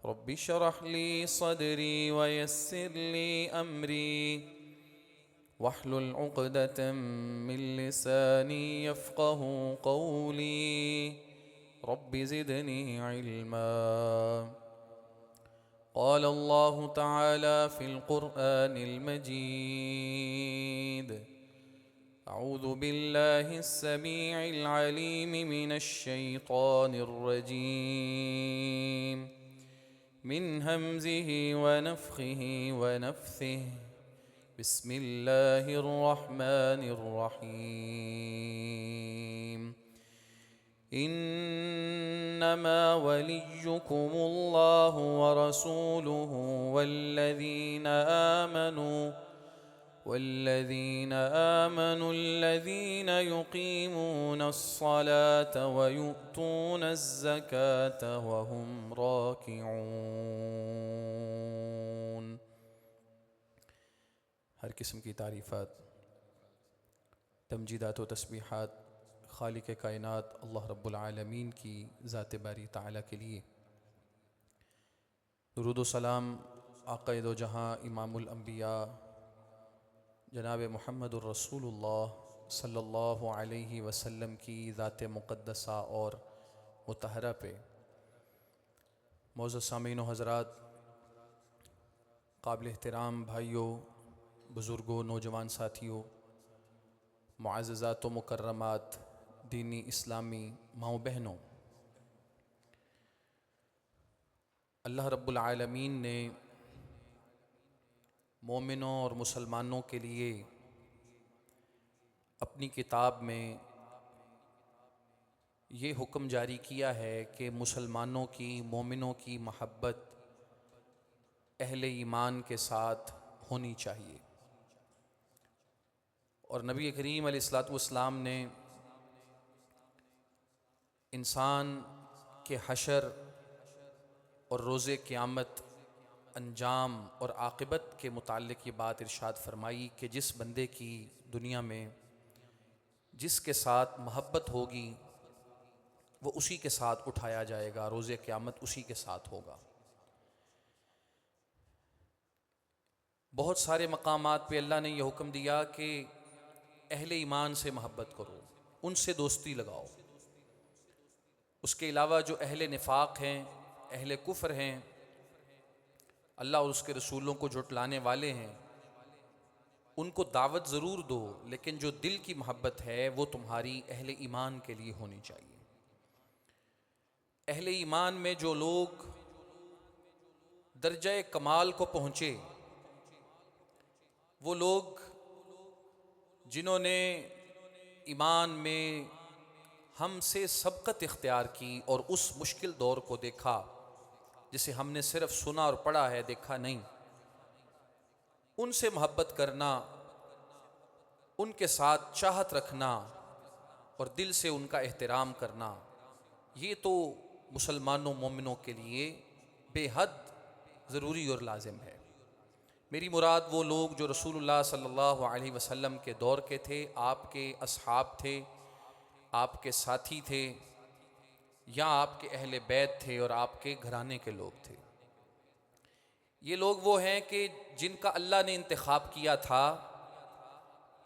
Rabbi इश्रह ली सदरी वयस्सिर ली अमरी वहलुल उक़दतम मिन लिसानी यफ़क़हू क़ौली rabbi ज़िदनी इल्मा। क़ाल अल्लाहु तआला फ़िल क़ुरआनिल मजीद अऊज़ु बिल्लाहिस समीइल अलीम मिनश शैतानिर रजीम मिन हमज़िही व नफ़ख़िही व नफ़्सिही बिस्मिल्लाहिर रहमानिर रहीम। इन्नमा वलिय्युकुमुल्लाहु व रसूलुहु वल्लज़ीन आमनु अल्लज़ीन युक़ीमूनस्सलात व यु'तूनज़्ज़कात व हुम राकिऊन। हर किस्म की तारीफ़ात, तमजीदात व तस्बीहात खालिक कायनात अल्लाह रब्बुल आलमीन की ज़ात बारी ताला के लिए। दुरूद व सलाम आक़ाए दो जहाँ इमामुल अंबिया जनाब मुहम्मदुर रसूलुल्लाह सल्लल्लाहु अलैहि वसल्लम की ज़ात मुक़द्दसा और मुतहरा पे। मौज़ूद सामीन व हज़रात, काबिल एहतराम भाइयों, बुज़ुर्गों, नौजवान साथियों, मुअज़्ज़ज़ात व मुकर्रमात, दीनी इस्लामी माओ बहनों, अल्लाह रब्बुल आलमीन ने मोमिनों और मुसलमानों के लिए अपनी किताब में ये हुक्म जारी किया है कि मुसलमानों की, मोमिनों की महब्बत अहले ईमान के साथ होनी चाहिए। और नबी करीम अलैहिस्सलातु वस्सलाम ने इंसान के हशर और रोज़े क़यामत, अंजाम और आक़िबत के मुताल्लिक़ ये बात इरशाद फरमाई कि जिस बंदे की दुनिया में जिसके साथ महब्बत होगी वो उसी के साथ उठाया जाएगा, रोज़े क़यामत उसी के साथ होगा। बहुत सारे मकामात पे अल्लाह ने यह हुक्म दिया कि अहले ईमान से महब्बत करो, उनसे दोस्ती लगाओ। उसके अलावा जो अहले निफाक हैं, अहले कुफ्र हैं, अल्लाह और उसके रसूलों को झुटलाने वाले हैं, उनको दावत ज़रूर दो, लेकिन जो दिल की महब्बत है वो तुम्हारी अहले ईमान के लिए होनी चाहिए। अहले ईमान में जो लोग दर्जा कमाल को पहुँचे, वो लोग जिन्होंने ईमान में हमसे सबकत इख्तियार की और उस मुश्किल दौर को देखा जिसे हमने सिर्फ सुना और पढ़ा है, देखा नहीं, उनसे मोहब्बत करना, उनके साथ चाहत रखना और दिल से उनका एहतराम करना, ये तो मुसलमानों मोमिनों के लिए बेहद ज़रूरी और लाजिम है। मेरी मुराद वो लोग जो रसूलुल्लाह सल्लल्लाहु अलैहि वसल्लम के दौर के थे, आपके असहाब थे, आपके साथी थे, या आपके अहले बैत थे और आपके घराने के लोग थे। ये लोग वो हैं कि जिनका अल्लाह ने इंतखाब किया था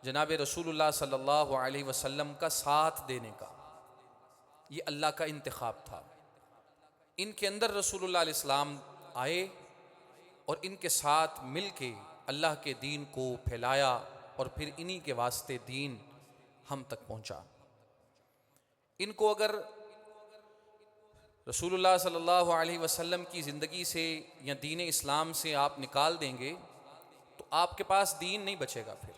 जनाब रसूलुल्लाह सल्लल्लाहु अलैहि वसल्लम का साथ देने का। ये अल्लाह का इंतखाब था। इनके अंदर रसूलुल्लाह अलैहि सलाम आए और इनके साथ मिल के अल्लाह के दीन को फैलाया और फिर इन्हीं के वास्ते दीन हम तक पहुँचा। इनको अगर रसूलुल्लाह सल्लल्लाहु अलैहि वसल्लम की ज़िंदगी से या दीन इस्लाम से आप निकाल देंगे तो आपके पास दीन नहीं बचेगा फिर,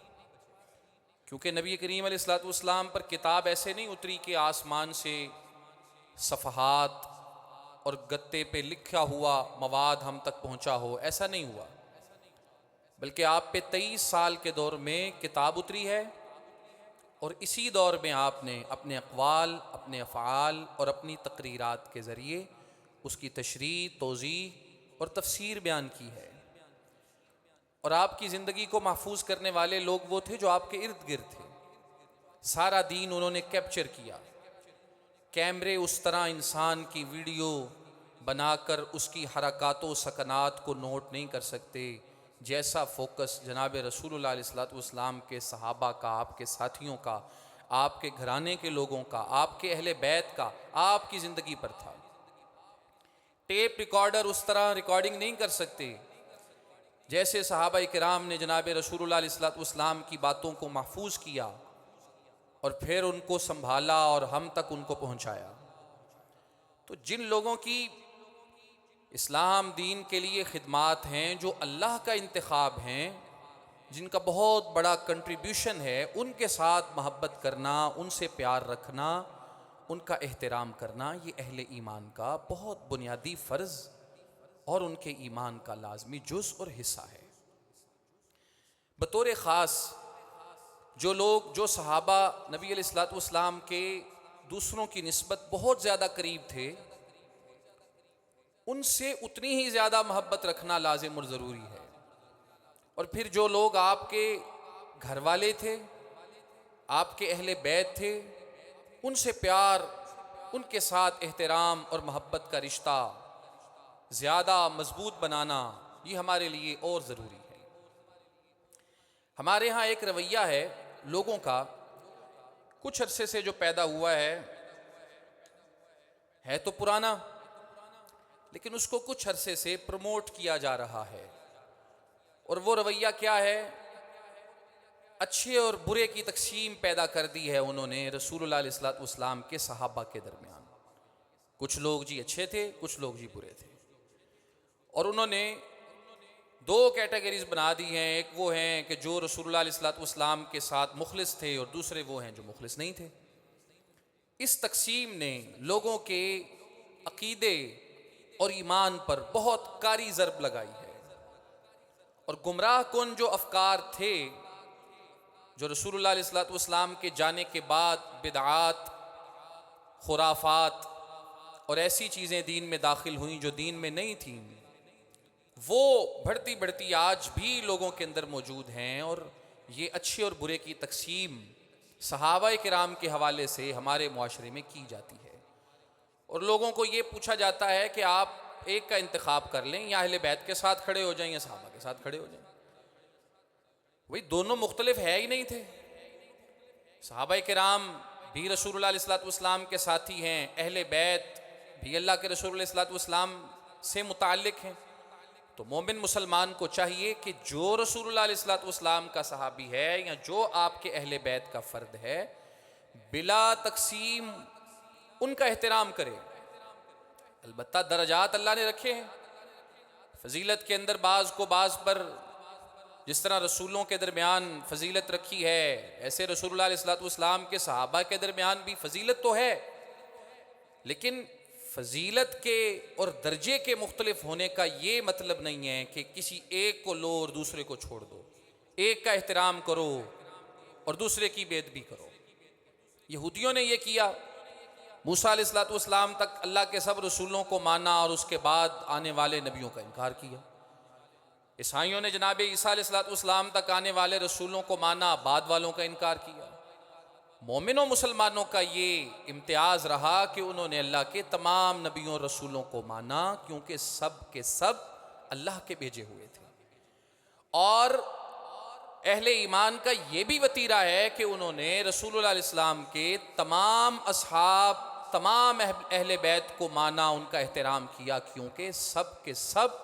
क्योंकि नबी करीम अलैहिस्सलातु वस्सलाम पर किताब ऐसे नहीं उतरी कि आसमान से सफ़हात और गत्ते पे लिखा हुआ मवाद हम तक पहुँचा हो, ऐसा नहीं हुआ। बल्कि आप पे 23 साल के दौर में किताब उतरी है और इसी दौर में आपने अपने अक़वाल, अपने अफ़आल और अपनी तक़रीरात के ज़रिए उसकी तशरीह, तौज़ीह और तफ़सीर बयान की है। और आपकी ज़िंदगी को महफूज करने वाले लोग वो थे जो आपके इर्द गिर्द थे। सारा दीन उन्होंने कैप्चर किया। कैमरे उस तरह इंसान की वीडियो बनाकर उसकी हरकातों सकनात को नोट नहीं कर सकते, जैसा फोकस जनाब रसूलुल्लाह अलैहिस्सलातु वस्सलाम के सहाबा का, आपके साथियों का, आपके घराने के लोगों का, आपके अहले बैत का आपकी ज़िंदगी पर था। टेप रिकॉर्डर उस तरह रिकॉर्डिंग नहीं कर सकते जैसे सहाबा किराम ने जनाब रसूलुल्लाह अलैहिस्सलातु वस्सलाम की बातों को महफूज किया और फिर उनको संभाला और हम तक उनको पहुंचाया। तो जिन लोगों की इस्लाम दीन के लिए खिदमात हैं, जो अल्लाह का इंतखाब हैं, जिनका बहुत बड़ा कंट्रीब्यूशन है, उनके साथ मोहब्बत करना, उनसे प्यार रखना, उनका एहतराम करना, ये अहले ईमान का बहुत बुनियादी फ़र्ज़ और उनके ईमान का लाजमी जुज़ और हिस्सा है। बतौर ख़ास जो लोग, जो सहाबा नबी अलैहिस्सलातु वस्सलाम के दूसरों की निस्बत बहुत ज़्यादा करीब थे, उनसे उतनी ही ज़्यादा मोहब्बत रखना लाजिम और ज़रूरी है। और फिर जो लोग आपके घर वाले थे, आपके अहले बैत थे, उनसे प्यार, उनके साथ एहतराम और मोहब्बत का रिश्ता ज़्यादा मजबूत बनाना, ये हमारे लिए और ज़रूरी है। हमारे यहाँ एक रवैया है लोगों का, कुछ अरसे से जो पैदा हुआ है तो पुराना, लेकिन उसको कुछ अरसे से प्रमोट किया जा रहा है। और वो रवैया क्या है? अच्छे और बुरे की तकसीम पैदा कर दी है उन्होंने रसूलुल्लाह अलैहिस्सलातु वस्सलाम के सहाबा के दरमियान। कुछ लोग जी अच्छे थे, कुछ लोग जी बुरे थे, और उन्होंने दो कैटेगरीज बना दी हैं। एक वो हैं कि जो रसूलुल्लाह अलैहिस्सलातु वस्सलाम के साथ मुखलिस थे, और दूसरे वो हैं जो मुखलिस नहीं थे। इस तकसीम ने लोगों के अकीदे और ईमान पर बहुत कारी ज़रब लगाई है, और गुमराह कुन जो अफकार थे, जो रसूलुल्लाह अलैहिस्सलातु वस्सलाम के जाने के बाद बिदआत, खुराफात और ऐसी चीज़ें दीन में दाखिल हुई जो दीन में नहीं थीं, वो बढ़ती बढ़ती आज भी लोगों के अंदर मौजूद हैं। और ये अच्छे और बुरे की तकसीम सहाबाए किराम के हवाले से हमारे मुआशरे में की जाती है, और लोगों को ये पूछा जाता है कि आप एक का इंतखाब कर लें, या अहले बैत के साथ खड़े हो जाएं या सहाबा के साथ खड़े हो जाएं। वही दोनों मुख्तलिफ है ही नहीं थे। सहाबाए किराम भी रसूलुल्लाह अलैहिस्सलातु वस्सलाम के साथी हैं, अहले बैत भी अल्लाह के रसूल अलैहिस्सलातु वस्सलाम से मुताल्लिक हैं। तो मोमिन मुसलमान को चाहिए कि जो रसूलुल्लाह अलैहिस्सलातु वस्सलाम का सहाबी है या जो आपके अहले बैत का फ़र्द है, बिला तकसीम उनका एहतराम करे। अलबत्ता दरजात अल्लाह ने रखे हैं फजीलत के अंदर, बाज़ को बाज़ पर जिस तरह रसूलों के दरमियान फजीलत रखी है, ऐसे रसूलुल्लाह अलैहिस्सलातु वस्सलाम के सहाबा के दरमियान भी फजीलत तो है, लेकिन फजीलत के और दर्जे के मुख्तलिफ होने का ये मतलब नहीं है कि किसी एक को लो और दूसरे को छोड़ दो, एक का एहतराम करो और दूसरे की बेअदबी करो। यहूदियों ने यह किया, मूसा अलैहिस्सलातु वस्सलाम तक अल्लाह के सब रसूलों को माना और उसके बाद आने वाले नबियों का इनकार किया। ईसाइयों ने जनाब ईसा अलैहिस्सलातु वस्सलाम तक आने वाले रसूलों को माना, बाद वालों का इनकार किया। मोमिनों मुसलमानों का ये इम्तियाज़ रहा कि उन्होंने अल्लाह के तमाम नबियों और रसूलों को माना, क्योंकि सब के सब अल्लाह के भेजे हुए थे। और अहले ईमान का ये भी वतीरा है कि उन्होंने रसूलुल्लाह अलैहिस्सलाम के तमाम असहाब, तमाम अहले बैत को माना, उनका एहतराम किया, क्योंकि सब के सब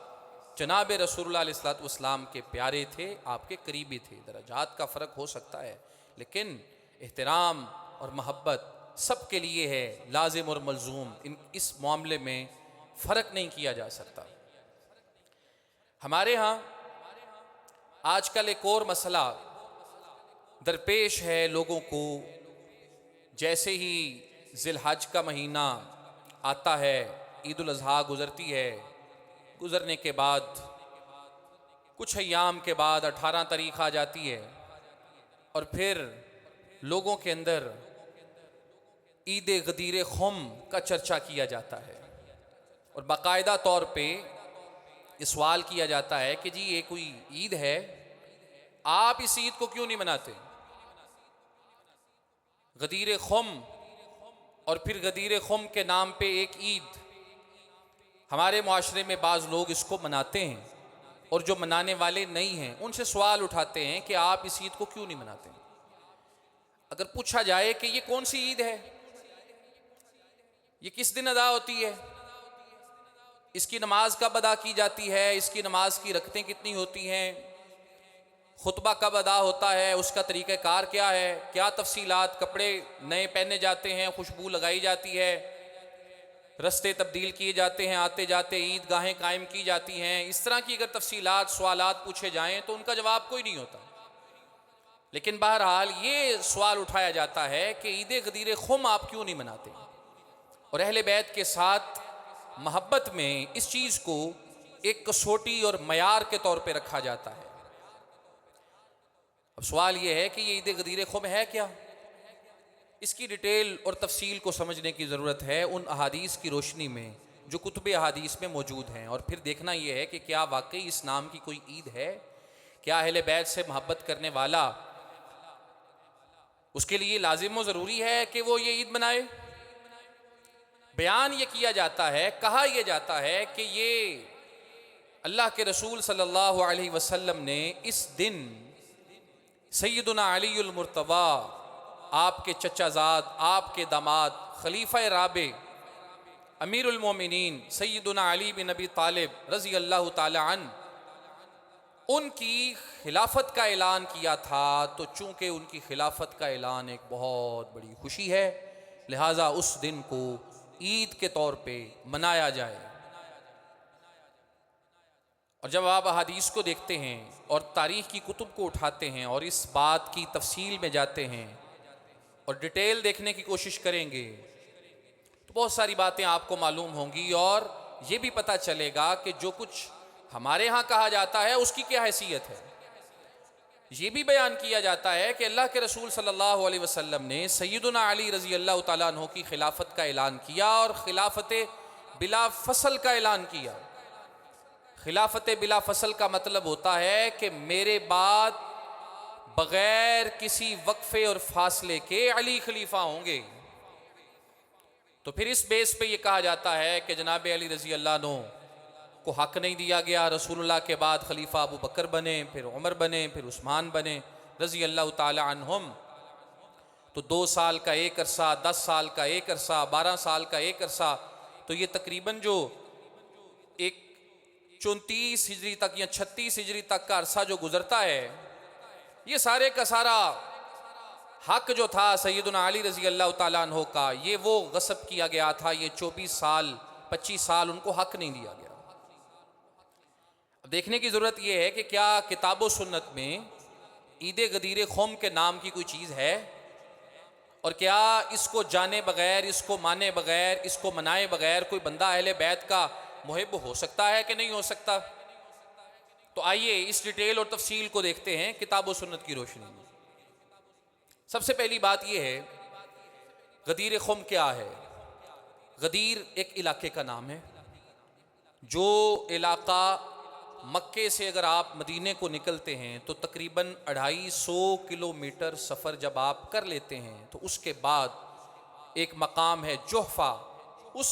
जनाब रसूलुल्लाह अलैहिस्सलातु वस्सलाम के प्यारे थे, आपके करीबी थे। दरजात का फ़र्क हो सकता है, लेकिन एहतराम और मोहब्बत सब के लिए है, लाजिम और मलजूम। इस मामले में फ़र्क नहीं किया जा सकता। हमारे यहाँ आजकल एक और मसला दरपेश है लोगों को। जैसे ही ज़िलहज का महीना आता है, ईद उल अज़हा गुज़रती है, गुज़रने के बाद कुछ अय्याम के बाद 18 तारीख़ आ जाती है, और फिर लोगों के अंदर ईद गदीर खुम का चर्चा किया जाता है, और बाकायदा तौर पे ये सवाल किया जाता है कि जी ये कोई ईद है, आप इस ईद को क्यों नहीं मनाते? गदीर खुम और फिर गदीर खुम के नाम पे एक ईद, हमारे मुआशरे में बाज़ लोग इसको मनाते हैं और जो मनाने वाले नहीं हैं उनसे सवाल उठाते हैं कि आप इस ईद को क्यों नहीं मनाते। अगर पूछा जाए कि ये कौन सी ईद है, ये किस दिन अदा होती है, इसकी नमाज कब अदा की जाती है, इसकी नमाज की रकतें कितनी होती हैं, खुतबा कब अदा होता है, उसका तरीक़ाकार क्या है, क्या तफसीलात, कपड़े नए पहने जाते हैं, खुशबू लगाई जाती है, रस्ते तब्दील किए जाते हैं, आते जाते ईदगाहें कायम की जाती हैं, इस तरह की अगर तफसीलात सवालात पूछे जाएं तो उनका जवाब कोई नहीं होता। लेकिन बहरहाल ये सवाल उठाया जाता है कि ईद गदीर खुम आप क्यों नहीं मनाते। और अहले बैत के साथ मोहब्बत में इस चीज़ को एक कसौटी और मयार के तौर पे रखा जाता है। अब सवाल ये है कि ये ईद गदीर खुम है क्या, इसकी डिटेल और तफसील को समझने की ज़रूरत है उन अहादीस की रोशनी में जो कुतुब अहादीस में मौजूद हैं, और फिर देखना यह है कि क्या वाकई इस नाम की कोई ईद है, क्या अहले बैत से मोहब्बत करने वाला उसके लिए लाजिम व ज़रूरी है कि वो ये ईद मनाए। बयान ये किया जाता है, कहा यह जाता है कि ये अल्लाह के रसूल सल्लल्लाहु अलैहि वसल्लम ने इस दिन सैयदुना अलीउल मुर्तज़ा, आपके चचाजाद, आपके दामाद, खलीफा राबे, अमीरुल मोमिनीन सैयदुना अली बिन अबी तालिब रज़ी अल्लाह ताला अन, उनकी खिलाफत का ऐलान किया था। तो चूँकि उनकी खिलाफत का ऐलान एक बहुत बड़ी खुशी है, लिहाजा उस दिन को ईद के तौर पे मनाया जाए। और जब आप अहादीस को देखते हैं और तारीख़ की कुतुब को उठाते हैं और इस बात की तफसील में जाते हैं और डिटेल देखने की कोशिश करेंगे तो बहुत सारी बातें आपको मालूम होंगी, और ये भी पता चलेगा कि जो कुछ हमारे यहाँ कहा जाता है उसकी क्या हैसियत है। ये भी बयान किया जाता है कि अल्लाह के रसूल सल्लल्लाहु अलैहि वसल्लम ने सैयदुना अली रज़ी अल्लाह ताला अन्हु की खिलाफत का ऐलान किया और खिलाफत बिला फसल का ऐलान किया। खिलाफत बिला फसल का मतलब होता है कि मेरे बाद बग़ैर किसी वक्फे और फासले के अली खलीफा होंगे। तो फिर इस बेस पे ये कहा जाता है कि जनाब अली रज़ी अल्लाह अन्हु को हक नहीं दिया गया, रसूलुल्लाह के बाद खलीफा अबू बकर बने, फिर उमर बने, फिर उस्मान बने रज़ी अल्लाह ताला अन्हुम। तो 2 साल का एक अरसा, 10 साल का एक अरसा, 12 साल का एक अरसा, तो ये तकरीबन जो एक 34 हिजरी तक या 36 हिजरी तक का अरसा जो गुजरता है, ये सारे का सारा हक जो था सैयदुना अली रज़ी अल्लाह ताला अन्हु का, ये वो गस्ब किया गया था। ये 24 साल 25 साल उनको हक नहीं दिया गया। अब देखने की ज़रूरत यह है कि क्या किताब व सुन्नत में ईद गदीर खुम के नाम की कोई चीज़ है, और क्या इसको जाने बगैर, इसको माने बगैर, इसको मनाए बगैर कोई बंदा अहले बैत का मुहिब हो सकता है कि नहीं हो सकता। तो आइए इस डिटेल और तफसील को देखते हैं किताब व सुन्नत की रोशनी में। सबसे पहली बात यह है, गदीर खुम क्या है। गदीर एक इलाके का नाम है। जो इलाका मक्के से अगर आप मदीने को निकलते हैं तो तकरीबन 250 किलोमीटर सफ़र जब आप कर लेते हैं तो उसके बाद एक मकाम है जुहफ़ा। उस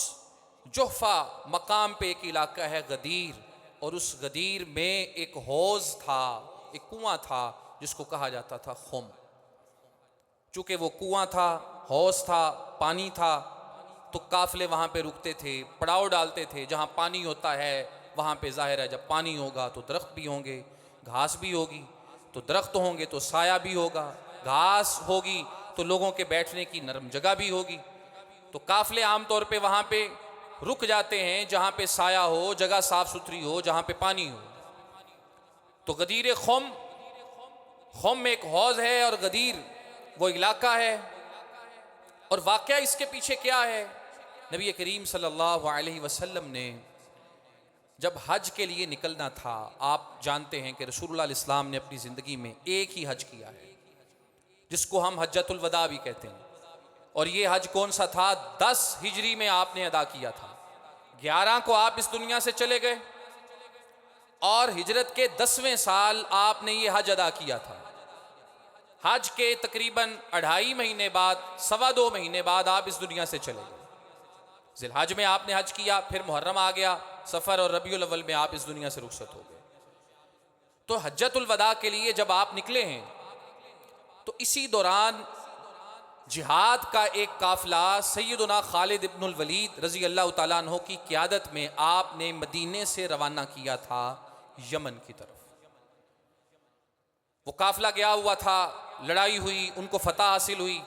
जुहफ़ा मकाम पे एक इलाका है गदीर, और उस गदीर में एक हौज़ था, एक कुआं था जिसको कहा जाता था खुम। चूँकि वो कुआं था, हौज़ था, पानी था, तो काफ़िले वहाँ पे रुकते थे, पड़ाव डालते थे। जहाँ पानी होता है वहाँ पे ज़ाहिर है जब पानी होगा तो दरख्त भी होंगे, घास भी होगी, तो दरख्त होंगे तो साया भी होगा, घास होगी तो लोगों के बैठने की नरम जगह भी होगी। तो काफ़िले आम तौर पे वहाँ पे रुक जाते हैं जहाँ पे साया हो, जगह साफ़ सुथरी हो, जहाँ पे पानी हो। तो गदीर खुम, खुम एक हौज़ है और गदीर वो इलाका है। और वाक़या इसके पीछे क्या है, नबी करीम सल्लल्लाहु अलैहि वसल्लम ने जब हज के लिए निकलना था, आप जानते हैं कि रसूलुल्लाह इस्लाम ने अपनी ज़िंदगी में एक ही हज किया है जिसको हम हज्जतुल वदा भी कहते हैं। और ये हज कौन सा था, 10 हिजरी में आपने अदा किया था। 11 को आप इस दुनिया से चले गए और हिजरत के 10वें साल आपने ये हज अदा किया था। हज के तकरीबन 2.5 महीने बाद, 2.25 महीने बाद आप इस दुनिया से चले गए। जिलहज में आपने हज किया, फिर मुहर्रम आ गया, सफ़र और रबीउल अव्वल में आप इस दुनिया से रुखसत हो गए। तो हज्जतुल वदा के लिए जब आप निकले हैं तो इसी दौरान जिहाद का एक काफिला सैयदना खालिद इब्नुल वलीद रजी अल्लाह तआला अन्हु की क़ियादत में आपने मदीने से रवाना किया था यमन की तरफ। वो काफिला गया हुआ था, लड़ाई हुई, उनको फतह हासिल हुई,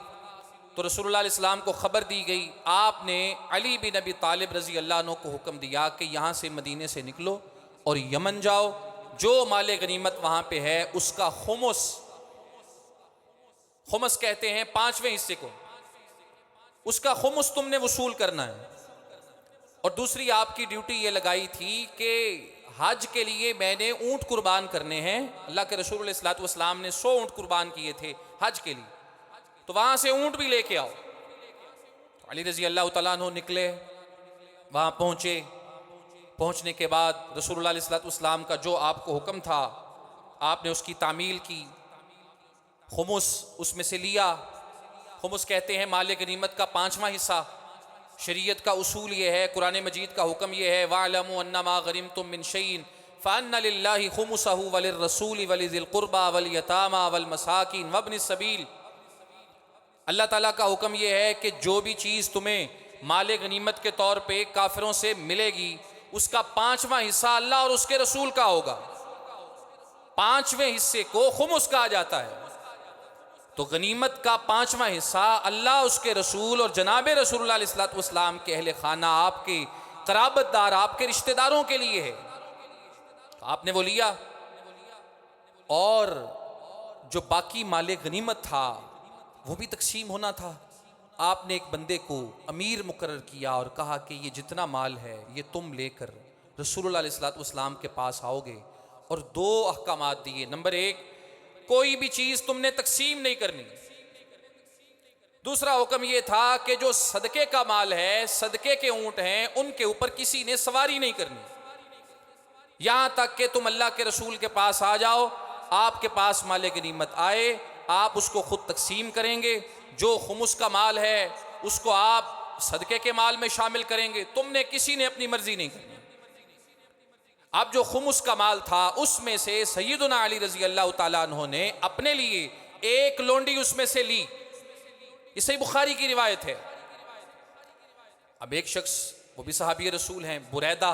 तो रसूलुल्लाह इस्लाम को खबर दी गई। आपने अली बिन अबी तालिब रजी अल्लाह अन्हु को हुक्म दिया कि यहाँ से मदीने से निकलो और यमन जाओ, जो माल गनीमत वहाँ पे है उसका खुमुस, खुमस कहते हैं 5वें हिस्से को, उसका खुमुस तुमने वसूल करना है। और दूसरी आपकी ड्यूटी ये लगाई थी कि हज के लिए मैंने ऊंट कुर्बान करने हैं। अल्लाह के रसूल सल्लल्लाहु अलैहि वसल्लम ने 100 ऊंट कुर्बान किए थे हज के लिए, तो वहां से ऊंट भी लेके आओ। तो अली रजी अल्लाह तआला अन्हु निकले, वहां पहुंचे। पहुंचने के बाद रसूलुल्लाह सल्लल्लाहु अलैहि वसल्लम का जो आपको हुक्म था आपने उसकी तामील की, खुमुस उसमें से लिया। खुमुस कहते हैं माल गनीमत का 5वां हिस्सा। शरीयत का उसूल ये है, कुरान मजीद का हुक्म ये है, वालमू अन्नमा गरिमतुम मिन शैइन फ़अन्ना लिल्लाहि खुमुसहु वलिर्रसूलि वलिज़िल क़ुरबा वल यतामा वल मसाकिन वब्निस सबील। अल्लाह ताला का हुक्म ये है कि जो भी चीज़ तुम्हें माल गनीमत के तौर पे काफिरों से मिलेगी उसका 5वां हिस्सा अल्लाह और उसके रसूल का होगा। 5वें हिस्से को खुमुस कहा जाता है। तो गनीमत का 5वां हिस्सा अल्लाह, उसके रसूल और जनाब रसूलुल्लाह सल्लल्लाहु अलैहि वसल्लम के अहले खाना, आपके कराबतदार, आपके रिश्तेदारों के लिए है। तो आपने वो लिया और जो बाकी माले गनीमत था वो भी तकसीम होना था। आपने एक बंदे को अमीर मुकर्रर किया और कहा कि ये जितना माल है ये तुम लेकर रसूलुल्लाह सल्लल्लाहु अलैहि वसल्लम के पास आओगे, और 2 अहकामात दिए। नंबर 1, कोई भी चीज तुमने तकसीम नहीं करनी। दूसरा हुक्म यह था कि जो सदके का माल है, सदके के ऊंट हैं, उनके ऊपर किसी ने सवारी नहीं करनी। यहां तक कि तुम अल्लाह के रसूल के पास आ जाओ, आपके पास माल गनीमत आए, आप उसको खुद तकसीम करेंगे। जो खुमुस का माल है उसको आप सदके के माल में शामिल करेंगे। तुमने किसी ने अपनी मर्जी नहीं करनी। अब जो खुमुस का माल था उसमें से सैयदना अली रजी अल्लाह तआला अन्हु ने अपने लिए एक लोंडी उसमें से ली। ये सही बुखारी की रिवायत है। अब एक शख्स, वो भी सहाबी रसूल हैं, बुरैदा,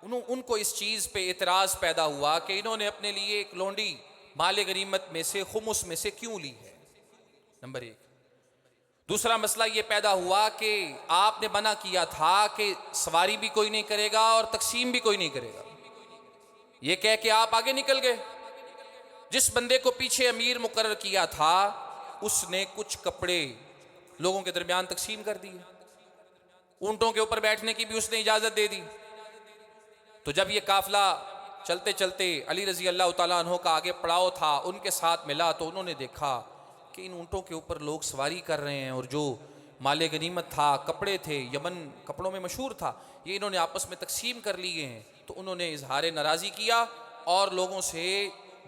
उनको इस चीज पे इतराज पैदा हुआ कि इन्होंने अपने लिए एक लोंडी माल गनीमत में से, खुमुस में से क्यों ली है। नंबर 1। दूसरा मसला ये पैदा हुआ कि आपने मना किया था कि सवारी भी कोई नहीं करेगा और तकसीम भी कोई नहीं करेगा। ये कह के आप आगे निकल गए। जिस बंदे को पीछे अमीर मुकर्रर किया था उसने कुछ कपड़े लोगों के दरमियान तकसीम कर दिए। ऊंटों के ऊपर बैठने की भी उसने इजाजत दे दी। तो जब ये काफिला चलते चलते अली रजी अल्लाह तआला अन्हु का आगे पड़ाव था, उनके साथ मिला, तो उन्होंने देखा कि इन ऊँटों के ऊपर लोग सवारी कर रहे हैं और जो माले गनीमत था, कपड़े थे, यमन कपड़ों में मशहूर था, ये इन्होंने आपस में तकसीम कर लिए हैं। तो उन्होंने इजहार नाराज़ी किया और लोगों से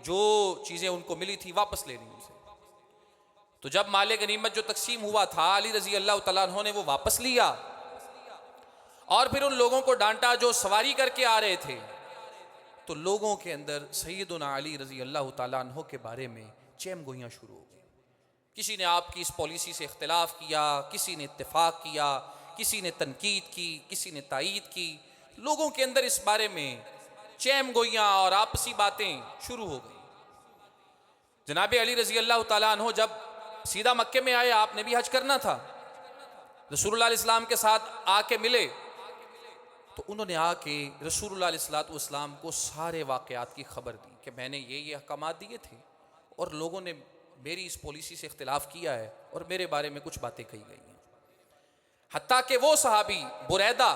जो चीज़ें उनको मिली थी वापस ले ली उनसे। तो जब माले गनीमत जो तकसीम हुआ था, अली रजी अल्लाह तआला अन्हु ने वो वापस लिया और फिर उन लोगों को डांटा जो सवारी करके आ रहे थे। तो लोगों के अंदर सैयदना अली रजी अल्लाह तआला अन्हु के बारे में चैम गोइयाँ शुरू हो गई। किसी ने आपकी इस पॉलिसी से इख्तिलाफ किया, किसी ने इत्तेफाक किया, किसी ने तनकीद की, किसी ने तायीद की। लोगों के अंदर इस बारे में चैम गोइयाँ और आपसी बातें शुरू हो गई। जनाब अली रजी अल्लाह तआला अन्हु जब सीधा मक्के में आए, आपने भी हज करना था, रसूलुल्लाह इस्लाम के साथ आके मिले, तो उन्होंने आके रसूलुल्लाह सल्लल्लाहु अलैहि वसल्लम को सारे वाक़यात की खबर दी कि मैंने ये अहकामात दिए थे और लोगों ने मेरी इस पॉलिसी से इख्तिलाफ किया है और मेरे बारे में कुछ बातें कही गई हैं। हत्ता कि वो सहाबी बुरैदा,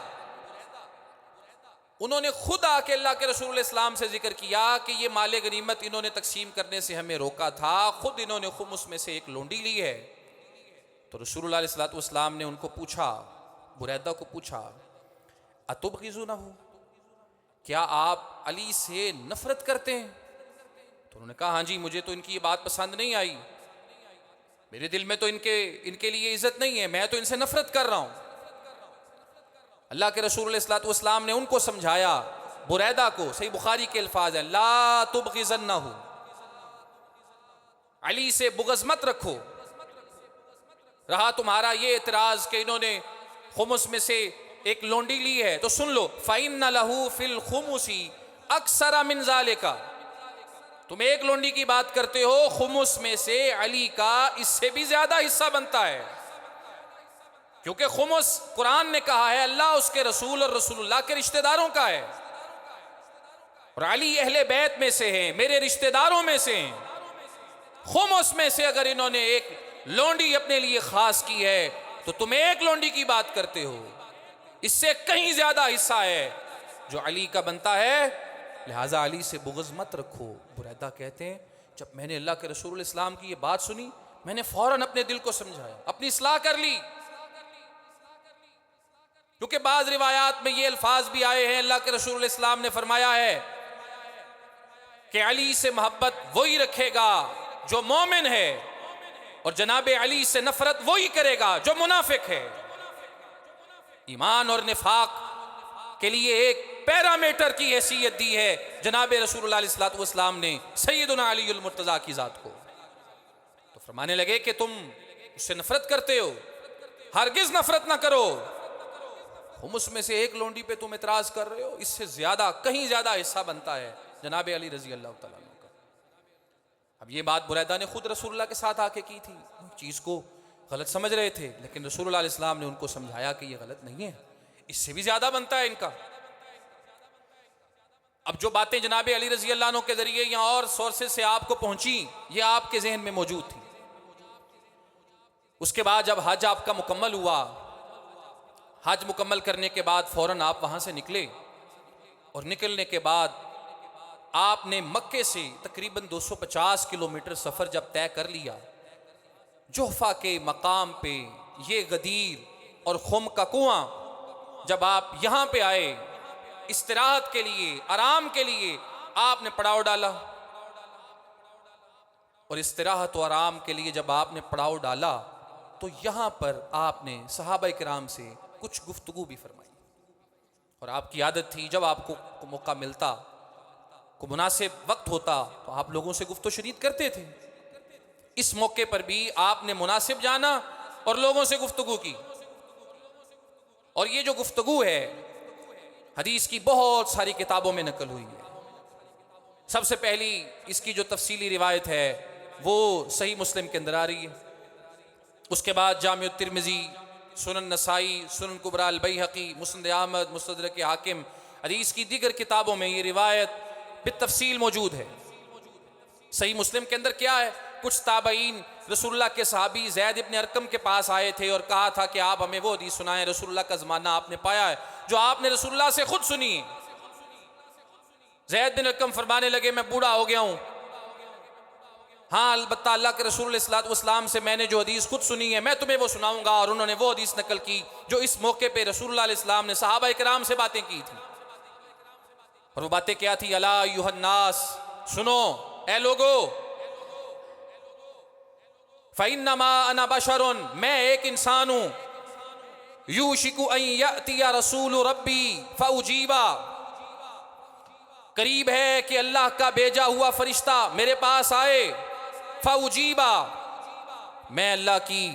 उन्होंने खुद आके अल्लाह के रसूल इस्लाम से जिक्र किया कि ये माले गनीमत इन्होंने तकसीम करने से हमें रोका था, खुद इन्होंने खुमुस में से एक लोंडी ली है। तो रसूलुल्लाह सल्लल्लाहु अलैहि वसल्लम ने उनको पूछा, बुरैदा को पूछा, अतुबग़िज़ूनहु, क्या आप अली से नफरत करते हैं? तो उन्होंने कहा, हाँ जी, मुझे तो इनकी ये बात पसंद नहीं आई, मेरे दिल में तो इनके लिए इज्जत नहीं है, मैं तो इनसे नफरत कर रहा हूं। अल्लाह के रसूल सल्लल्लाहु अलैहि वसल्लम ने उनको समझाया, बुरैदा को, सही बुखारी के अल्फाज हैं, ला तुबग़िज़न्नहु, अली से बुग़्ज़ मत रखो। रहा तुम्हारा ये एतराज कि इन्होंने खुमुस में से एक लोंडी ली है, तो सुन लो, फ़इन्न लहू फ़िल खुमुसी अक्सरा मिन ज़ालिका, तुम एक लोंडी की बात करते हो, खुमुस में से अली का इससे भी ज्यादा हिस्सा बनता है, क्योंकि खुमुस कुरान ने कहा है अल्लाह उसके रसूल और रसूलुल्लाह के रिश्तेदारों का है, और अली अहले बैत में से हैं, मेरे रिश्तेदारों में से हैं। खुमुस में से अगर इन्होंने एक लोंडी अपने लिए खास की है, तो तुम एक लोंडी की बात करते हो, इससे कहीं ज्यादा हिस्सा है जो अली का बनता है, लिहाजा अली से बुग़्ज़ मत रखो। बुरैदा कहते हैं, जब मैंने अल्लाह के रसूल इस्लाम की ये बात सुनी, मैंने फौरन अपने दिल को समझाया, अपनी इस्लाह कर ली, क्योंकि बाज़ रिवायात में ये अल्फाज भी आए हैं, अल्लाह के रसूल इस्लाम ने फरमाया है कि अली से मोहब्बत वही रखेगा जो मोमिन है, और जनाबे अली से नफरत वही करेगा जो मुनाफिक है। ईमान और निफाक के लिए एक पैरामीटर की हैसियत दी है जनाबे रसूलुल्लाह सल्लल्लाहु अलैहि वसल्लम ने सैयदुना अलीउल मुर्तज़ा की ज़ात को। तो फरमाने लगे कि तुम उससे नफरत करते हो, हरगिज़ नफरत ना करो, हुमुस में से एक लोंडी पे तुम इतराज़ कर रहे हो, इससे ज्यादा, कहीं ज्यादा हिस्सा बनता है जनाबे अली रजी अल्लाह तआला अन्हु का। अब ये बात बुरैदा ने खुद रसूलुल्लाह के साथ आके की थी, चीज़ को गलत समझ रहे थे, लेकिन रसूलुल्लाह अलैहि सल्लम ने उनको समझाया कि ये गलत नहीं है, इससे भी ज्यादा बनता है इनका। अब जो बातें जनाबे अली रजी अल्लाह अन्हु के जरिए या और सोर्सेज से आपको पहुंची, ये आपके जहन में मौजूद थी। उसके बाद जब हज आपका मुकम्मल हुआ, हज मुकम्मल करने के बाद फौरन आप वहां से निकले, और निकलने के बाद आपने मक्के से तकरीबन 250 किलोमीटर सफर जब तय कर लिया, जोहफा के मकाम पे ये गदीर और खुम का कुआं, जब आप यहाँ पे आए इस्तिराहत के लिए, आराम के लिए, आपने पड़ाव डाला, और इस्तिराहत और आराम के लिए जब आपने पड़ाव डाला, तो यहाँ पर आपने सहाबा किराम से कुछ गुफ्तगू भी फरमाई। और आपकी आदत थी, जब आपको मौका मिलता, को मुनासिब वक्त होता, तो आप लोगों से गुफ्तो शरीत करते थे। इस मौके पर भी आपने मुनासिब जाना और लोगों से गुफ्तगू की। और ये जो गुफ्तगू है, हदीस की बहुत सारी किताबों में नकल हुई है। सबसे पहली इसकी जो तफसीली रिवायत है वो सही मुस्लिम के अंदर आ रही है। उसके बाद जामिउ तिर्मिज़ी, सुनन नसाई, सुनन कुबरा अल बैहक़ी, मुस्नद अहमद, मुस्तदरक हाकिम, हदीस की दीगर किताबों में ये रिवायत बितफसील मौजूद है। सही मुस्लिम के अंदर क्या है, कुछ ताबईन रसूलुल्लाह के सहाबी ज़ैद इब्न अरकम के पास आए थे और कहा था कि आप हमें वो हदीस सुनाएं, रसूलुल्लाह का ज़माना आपने पाया है जो आपने रसूलुल्लाह से खुद सुनी है। ज़ैद बिन अरकम फरमाने लगे, मैं बूढ़ा हो गया हूँ, हाँ अलबत्ता अल्लाह के रसूल सल्लल्लाहु अलैहि वसल्लम से मैंने जो हदीस खुद सुनी है, मैं तुम्हें वो सुनाऊंगा। और उन्होंने वो हदीस नकल की जो इस मौके पे रसूलुल्लाह अलैहि वसल्लम ने सहाबा किराम से बातें की थी। और वो बातें क्या थी, अला अय्युहन्नास, सुनो ए लोगो, फ़इन्नमा अना बशरुन, मैं एक इंसान हूँ, यूशिकु अन यअतिया रसूलु रब्बी फउजीबा, करीब है कि अल्लाह का भेजा हुआ फरिश्ता मेरे पास आए, फउजीबा, मैं अल्लाह की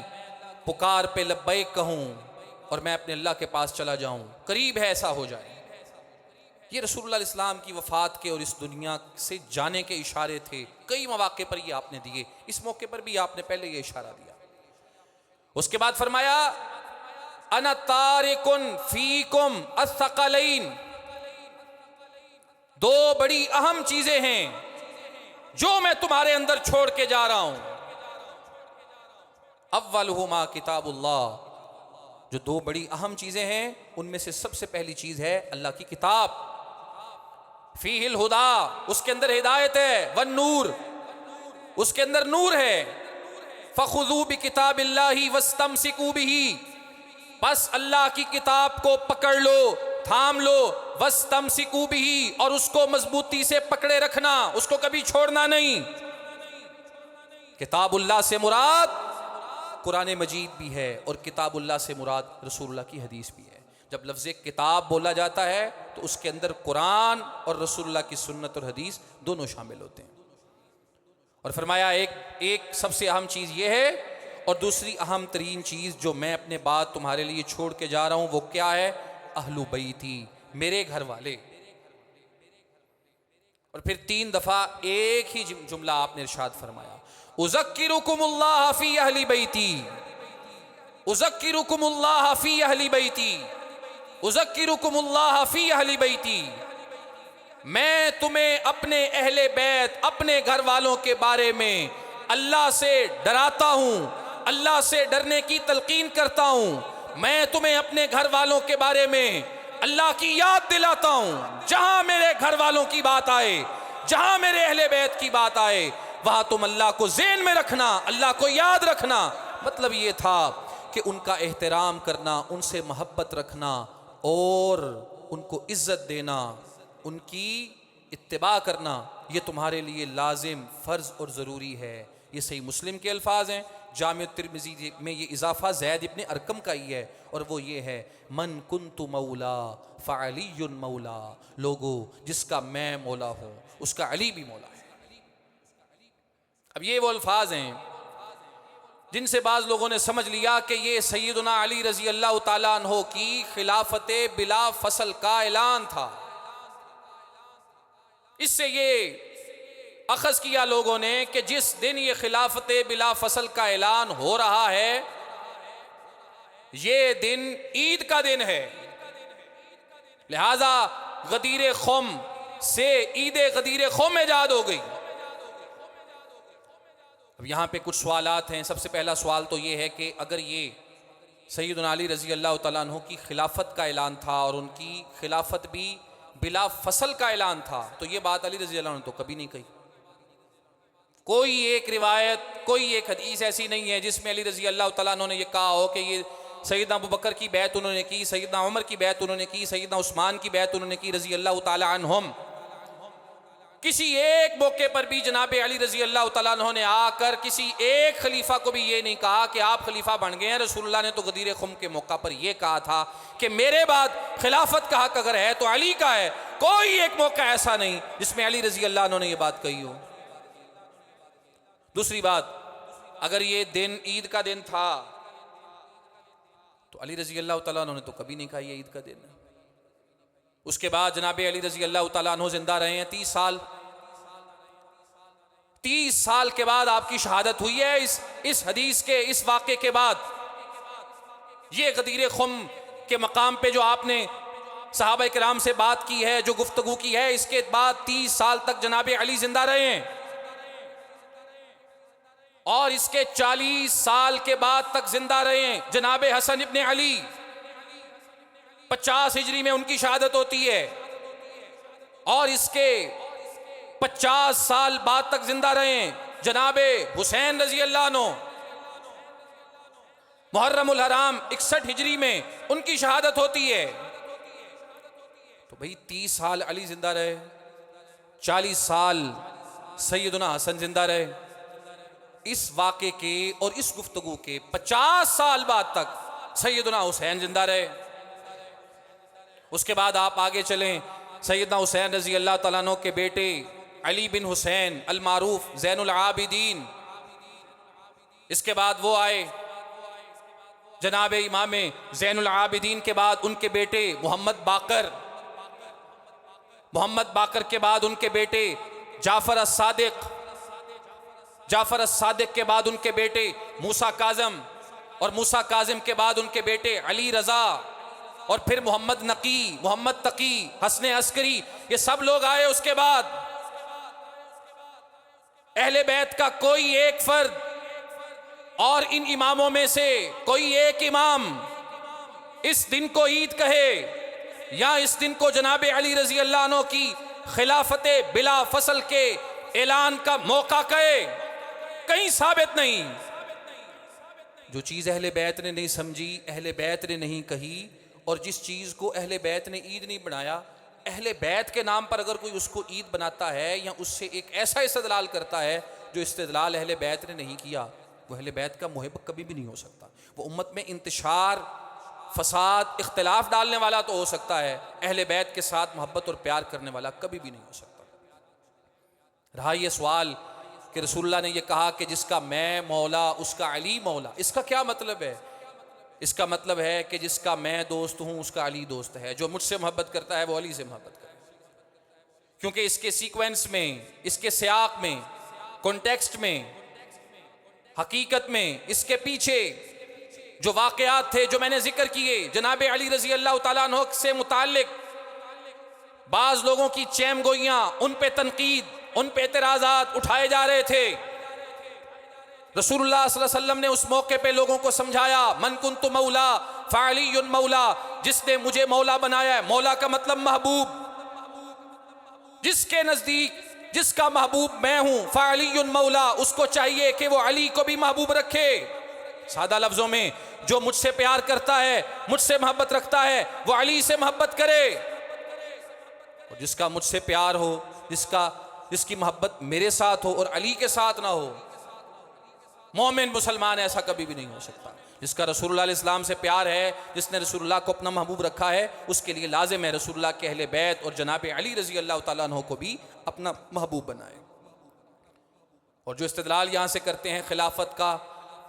पुकार पे लब्बैक कहूँ और मैं अपने अल्लाह के पास चला जाऊँ, करीब है ऐसा हो जाए। ये रसूलुल्लाह इस्लाम की वफ़ात के और इस दुनिया से जाने के इशारे थे। कई मौके पर ये आपने दिए, इस मौके पर भी आपने पहले ये इशारा दिया। उसके बाद फरमाया, अना तारिकुन फीकुम अस्सक़लैन, दो बड़ी अहम चीजें हैं जो मैं तुम्हारे अंदर छोड़ के जा रहा हूं। अव्वलुहुमा किताबुल्लाह, जो दो बड़ी अहम चीजें हैं उनमें से सबसे पहली चीज है अल्लाह की किताब। फीहिल हुदा, उसके अंदर हिदायत है, वन नूर, उसके अंदर नूर है। फखुज़ू बिकिताबिल्लाहि वस्तमसिकू बिही, बस अल्लाह की किताब को पकड़ लो, थाम लो, वस्तमसिकू बिही, और उसको मजबूती से पकड़े रखना, उसको कभी छोड़ना नहीं। किताबुल्लाह से मुराद कुरान मजीद भी है और किताबुल्लाह से मुराद रसूलुल्लाह की हदीस भी है। जब लफ्ज़ किताब बोला जाता है तो उसके अंदर कुरान और रसूलुल्लाह की सुन्नत और हदीस दोनों शामिल होते हैं। और फरमाया एक सबसे अहम चीज़ ये है, और दूसरी अहम तरीन चीज़ जो मैं अपने बाद तुम्हारे लिए छोड़ के जा रहा हूँ वो क्या है? अहलु बैती, मेरे घर वाले। और फिर 3 दफ़ा एक ही जुमला आपने इरशाद फरमाया, उज़क्किरुकुमुल्लाह फ़ी अहली बैती, उज़क्किरुकुमुल्लाह फ़ी अहली बैती, उज़क्किरुकुमुल्लाह फ़ी अहली बैती। मैं तुम्हें अपने अहले बैत, अपने घर वालों के बारे में अल्लाह से डराता हूँ, अल्लाह से डरने की तलकीन करता हूँ। मैं तुम्हें अपने घर वालों के बारे में अल्लाह की याद दिलाता हूँ। जहाँ मेरे घर वालों की बात आए, जहाँ मेरे अहले बैत की बात आए, वहाँ तुम अल्लाह को ज़हन में रखना, अल्लाह को याद रखना। मतलब ये था कि उनका एहतराम करना, उनसे मोहब्बत रखना और उनको इज़्ज़त देना, उनकी इत्तिबा करना, ये तुम्हारे लिए लाजिम, फ़र्ज़ और ज़रूरी है। ये सही मुस्लिम के अल्फाज हैं। जामिअ तिर्मिज़ी में ये इजाफ़ा ज़ैद इब्न अरकम का ही है, और वो ये है, मन कुन्तु मौला फ़अलियुन मौला, लोगो जिसका मैं मौला हूँ उसका अली भी मौला है। अब ये वो अल्फाज हैं जिनसे बाज़ लोगों ने समझ लिया कि ये सैयदना अली रज़ी अल्लाह ताला अन्हो की खिलाफत बिला फसल का ऐलान था। इससे ये अखज़ किया लोगों ने कि जिस दिन ये खिलाफत बिला फसल का ऐलान हो रहा है, ये दिन ईद का दिन है, लिहाजा गदीर ख़ुम से ईद गदीर ख़ुम ईजाद हो गई। अब यहाँ पे कुछ सवालात हैं। सबसे पहला सवाल तो ये है कि अगर ये सैयदना अली रज़ी अल्लाह तआला अन्हु की खिलाफत का ऐलान था और उनकी खिलाफत भी बिला फसल का ऐलान था, तो ये बात अली रज़ी अल्लाह अन्हु तो कभी नहीं कही। कोई एक रिवायत, कोई एक हदीस ऐसी नहीं है जिसमें अली रज़ी अल्लाह तआला अन्हु ने ये कहा हो कि ये सैयदना अबू बकर की बैत उन्होंने की, सैयदना उमर की बैत उन्होंने की, सैयदना उस्मान की बैत उन्होंने की रज़ी अल्लाह तआला अन्हुम। किसी एक मौके पर भी जनाब अली रज़ी अल्लाह तआला अन्हु ने आकर किसी एक खलीफा को भी ये नहीं कहा कि आप खलीफा बन गए हैं। रसूलुल्लाह ने तो गदीर ख़ुम के मौका पर यह कहा था कि मेरे बाद खिलाफत का हक अगर है तो अली का है। कोई एक मौका ऐसा नहीं जिसमें अली रज़ी अल्लाह अन्हु ने यह बात कही हो। दूसरी बात, अगर ये दिन ईद का दिन था तो अली रज़ी अल्लाह तआला अन्हु ने तो कभी नहीं कहा ये ईद का दिन है। उसके बाद जनाब अली रज़ी अल्लाह तआला अन्हु जिंदा रहे हैं 30 साल। 30 साल के बाद आपकी शहादत हुई है। इस हदीस के, इस वाक़े के बाद, ये गदीर ख़ुम के मकाम पे जो आपने सहाबा किराम से बात की है, जो गुफ्तगू की है, इसके बाद 30 साल तक जनाब अली जिंदा रहे हैं। और इसके 40 साल के बाद तक जिंदा रहे हैं जनाब हसन इब्ने अली। 50 हिजरी में उनकी शहादत होती है और इसके 50 साल बाद तक जिंदा रहे जनाबे हुसैन रजी अल्लाह अन्हु। मुहर्रमुल हराम 61 हिजरी में उनकी शहादत होती है। तो भाई 30 साल अली जिंदा रहे, 40 साल सैयदना हसन जिंदा रहे। इस वाक़े के और इस गुफ्तगू के 50 साल बाद तक सैयदना हुसैन जिंदा रहे। उसके बाद आप आगे चलें, सैयदना हुसैन रजी अल्लाह तआला अन्हु के बेटे अली बिन हुसैन अल मारूफ ज़ैनुल आबिदीन, इसके बाद वो आए जनाब इमाम ज़ैनुल आबिदीन के बाद उनके बेटे मोहम्मद बाकर, मोहम्मद बाकर के बाद उनके बेटे जाफ़र अस-सादिक, जाफ़र अस-सादिक के बाद उनके बेटे मूसा काज़म, और मूसा काज़म के बाद उनके बेटे अली रज़ा, और फिर मोहम्मद नकी, मोहम्मद तकी, हसन अस्करी, ये सब लोग आए। उसके बाद अहले बैत का कोई एक फर्द और इन इमामों में से कोई एक इमाम इस दिन को ईद कहे या इस दिन को जनाब अली रजी अल्लाह अन्हु की खिलाफत बिला फसल के ऐलान का मौका कहे, कहीं साबित नहीं। जो चीज़ अहले बैत ने नहीं समझी, अहले बैत ने नहीं कही, और जिस चीज़ को अहले बैत ने ईद नहीं बनाया, अहले बैत के नाम पर अगर कोई उसको ईद बनाता है या उससे एक ऐसा इस्तदलाल करता है जो इस्तदलाल अहले बैत ने नहीं किया, वो अहले बैत का मुहिब कभी भी नहीं हो सकता। वो उम्मत में इंतशार फसाद, इख्तिलाफ डालने वाला तो हो सकता है, अहले बैत के साथ मोहब्बत और प्यार करने वाला कभी भी नहीं हो सकता। रहा ये सवाल कि रसूलुल्लाह ने ये कहा कि जिसका मैं मौला उसका अली मौला, इसका क्या मतलब है? इसका मतलब है कि जिसका मैं दोस्त हूँ उसका अली दोस्त है, जो मुझसे मोहब्बत करता है वो अली से मोहब्बत करता है। क्योंकि इसके सीक्वेंस में, इसके सियाक में, कॉन्टेक्स्ट में, हकीकत में, इसके पीछे जो वाक़यात थे जो मैंने जिक्र किए जनाब अली रजी अल्लाह तआला अन्हु से मुताल्लिक, बाज़ लोगों की चैम गोइयाँ, उन पे तनकीद, उन पे एतराज़ात उठाए जा रहे थे। रसूलुल्लाह सल्लल्लाहु अलैहि वसल्लम ने उस मौके पे लोगों को समझाया, मन कुन्तु मौला फ़अलियुन मौला, जिसने मुझे मौला बनाया है, मौला का मतलब महबूब, जिसके नज़दीक जिसका महबूब मैं हूँ, फ़अलियुन मौला, उसको चाहिए कि वो अली को भी महबूब रखे। सादा लफ्ज़ों में, जो मुझसे प्यार करता है, मुझसे मोहब्बत रखता है, वो अली से मोहब्बत करे। और जिसका मुझसे प्यार हो, जिसकी मोहब्बत मेरे साथ हो और अली के साथ ना हो, मोमिन मुसलमान ऐसा कभी भी नहीं हो सकता। जिसका रसूलुल्लाह अलैहि सलाम से प्यार है, जिसने रसूलुल्लाह को अपना महबूब रखा है, उसके लिए लाजिम है रसूलुल्लाह के अहले बैत और जनाब अली रजी अल्लाह तआला अन्हु को भी अपना महबूब बनाए। और जो इस्तिदलाल यहाँ से करते हैं खिलाफत का,